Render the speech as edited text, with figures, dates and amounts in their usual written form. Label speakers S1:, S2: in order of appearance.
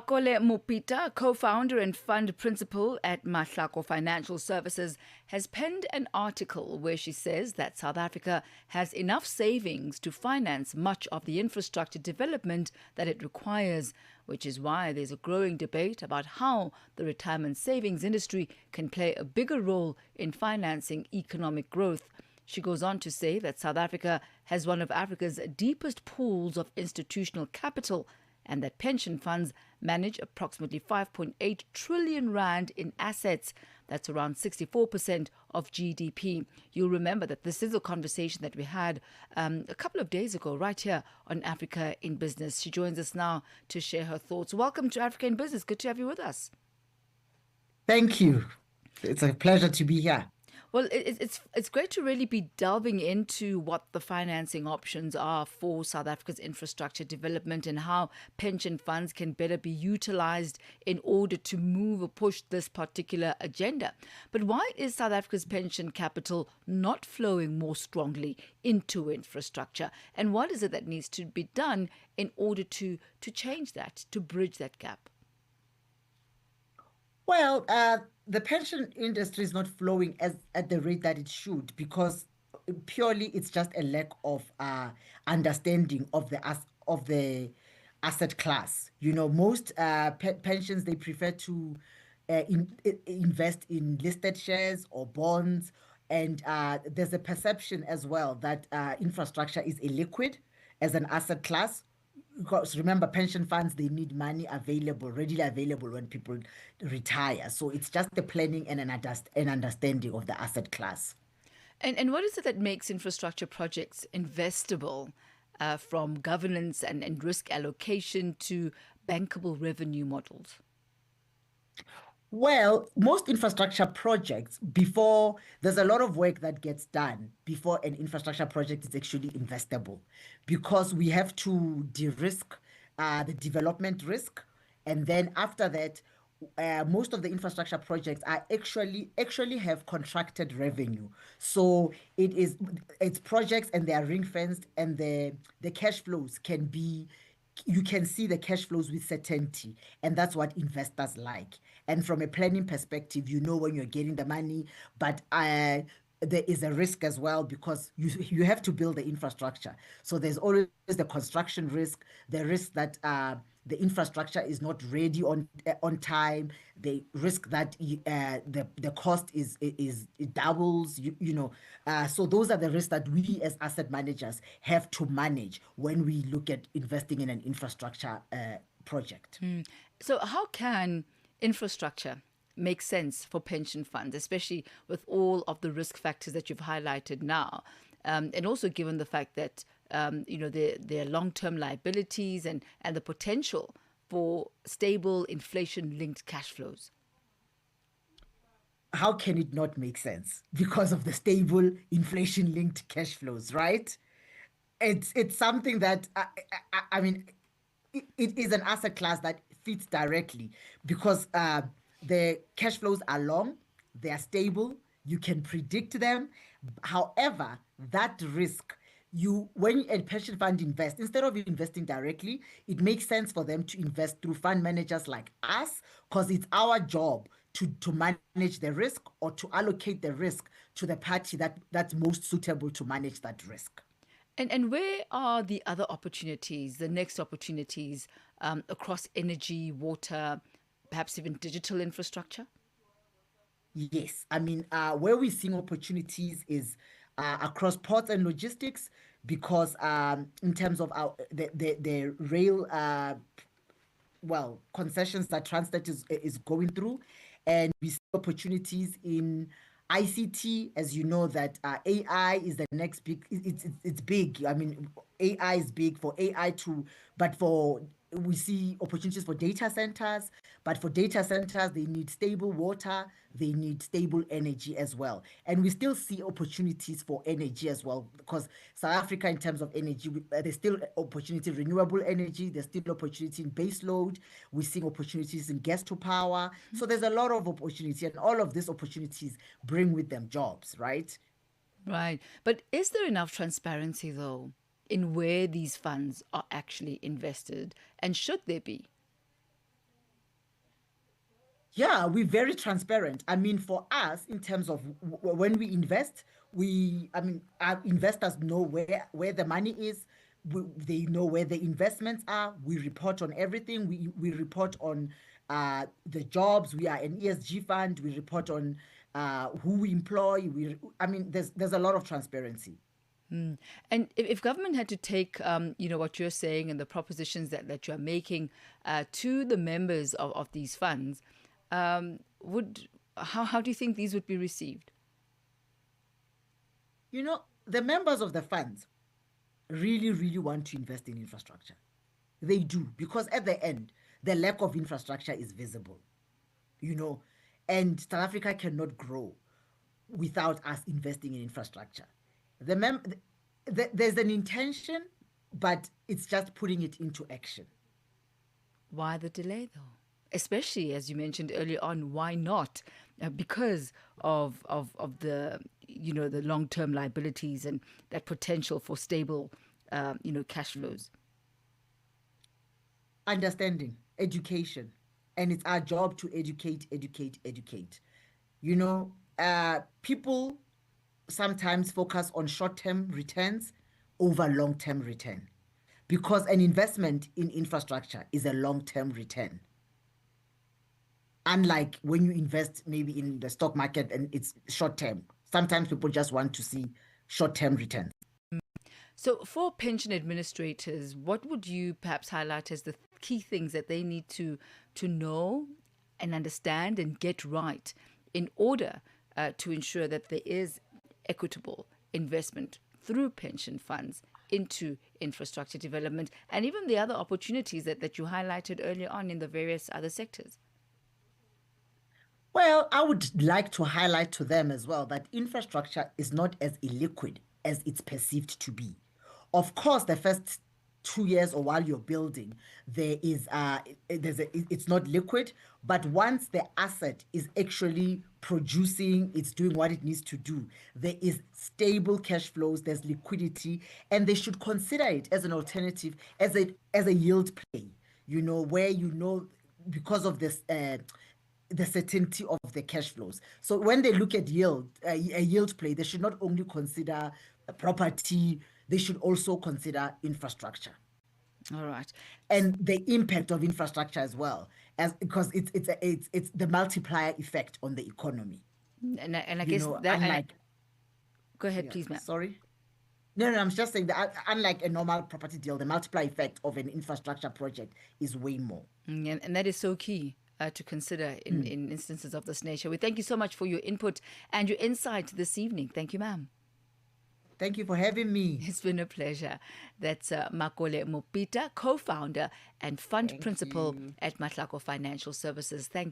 S1: Makole Mupita, co-founder and fund principal at Mahlako Financial Services, has penned an article where she says that South Africa has enough savings to finance much of the infrastructure development that it requires, which is why there's a growing debate about how the retirement savings industry can play a bigger role in financing economic growth. She goes on to say that South Africa has one of Africa's deepest pools of institutional capital and that pension funds manage approximately 5.8 trillion rand in assets. That's around 64% of GDP. You'll remember that this is a conversation that we had a couple of days ago right here on Africa in Business. She joins us now to share her thoughts. Welcome to Africa in Business. Good to have you with us.
S2: Thank you. It's a pleasure to be here.
S1: Well, it's great to really be delving into what the financing options are for South Africa's infrastructure development and how pension funds can better be utilized in order to move or push this particular agenda. But why is South Africa's pension capital not flowing more strongly into infrastructure? And what is it that needs to be done in order to change that, to bridge that gap?
S2: Well, the pension industry is not flowing at the rate that it should because purely it's just a lack of understanding of the asset class. You know, most pensions they prefer to invest in listed shares or bonds, and there's a perception as well that infrastructure is illiquid as an asset class, because remember pension funds they need money available readily available when people retire, so it's just the planning and an understanding of the asset class.
S1: And what is it that makes infrastructure projects investable, from governance and risk allocation to bankable revenue models?
S2: Well, most infrastructure projects, before there's a lot of work that gets done before an infrastructure project is actually investable, because we have to de-risk the development risk, and then after that, most of the infrastructure projects are actually have contracted revenue. So it's projects and they are ring fenced, and the cash flows can be you can see the cash flows with certainty, and that's what investors like. And from a planning perspective, you know when you're getting the money, but there is a risk as well because you have to build the infrastructure. So there's always the construction risk, the risk that the infrastructure is not ready on time, the risk that the cost it doubles. So those are the risks that we as asset managers have to manage when we look at investing in an infrastructure project.
S1: So how can infrastructure make sense for pension funds, especially with all of the risk factors that you've highlighted now, and also given the fact that there are long-term liabilities and the potential for stable inflation-linked cash flows?
S2: How can it not make sense? Because of the stable inflation-linked cash flows, right? It's something that I mean, it is an asset class that fits directly because the cash flows are long, they are stable, you can predict them. However, that risk, when a pension fund invests, instead of investing directly, it makes sense for them to invest through fund managers like us, because it's our job to manage the risk or to allocate the risk to the party that's most suitable to manage that risk.
S1: And where are the other opportunities, the next opportunities, across energy, water, perhaps even digital infrastructure?
S2: Yes, I mean, where we're seeing opportunities is across ports and logistics, because in terms of the rail concessions that Transnet is going through, and we see opportunities in ICT, as you know that AI is the next big. It's big. I mean, AI is big for AI too, but for we see opportunities for data centers. But for data centers, they need stable water, they need stable energy as well, and we still see opportunities for energy as well, because South Africa, in terms of energy, there's still opportunity renewable energy, there's still opportunity in base load, we're seeing opportunities in gas to power. So there's a lot of opportunity, and all of these opportunities bring with them jobs, right?
S1: Right. But is there enough transparency, though, in where these funds are actually invested? And should there be?
S2: Yeah, we're very transparent. I mean, for us, in terms of when we invest, our investors know where the money is. They know where the investments are. We report on everything. We report on the jobs. We are an ESG fund. We report on who we employ. There's a lot of transparency.
S1: Mm. And if government had to take, what you're saying and the propositions that you're making to the members of these funds, would how do you think these would be received?
S2: The members of the funds really, really want to invest in infrastructure. They do, because at the end, the lack of infrastructure is visible, you know, and South Africa cannot grow without us investing in infrastructure. The mem- there's an intention, but it's just putting it into action.
S1: Why the delay, though? Especially as you mentioned earlier on, why not? Because of the the long term liabilities and that potential for stable cash flows.
S2: Understanding, education, and it's our job to educate, educate, educate. People sometimes focus on short-term returns over long-term return, because an investment in infrastructure is a long-term return. Unlike when you invest maybe in the stock market and it's short-term, sometimes people just want to see short-term returns.
S1: So, for pension administrators, what would you perhaps highlight as the key things that they need to know and understand and get right in order to ensure that there is equitable investment through pension funds into infrastructure development and even the other opportunities that you highlighted earlier on in the various other sectors?
S2: Well, I would like to highlight to them as well that infrastructure is not as illiquid as it's perceived to be. Of course, the first 2 years or while you're building, it's not liquid, but once the asset is actually producing, it's doing what it needs to do, there is stable cash flows, there's liquidity, and they should consider it as an alternative, as a yield play, where because of this the certainty of the cash flows. So when they look at a yield play, they should not only consider property, they should also consider infrastructure
S1: All right.
S2: and the impact of infrastructure as well, as because it's the multiplier effect on the economy.
S1: And I guess that.
S2: Unlike
S1: Go ahead,
S2: yeah,
S1: please, ma'am.
S2: sorry. No, no, I'm just saying that unlike a normal property deal, the multiplier effect of an infrastructure project is way more.
S1: And that is so key to consider in instances of this nature. We thank you so much for your input and your insight this evening. Thank you, ma'am.
S2: Thank you for having me.
S1: It's been a pleasure. That's Makole Mupita, co-founder and fund
S2: Thank
S1: principal
S2: you.
S1: at Mahlako Financial Services. Thank you.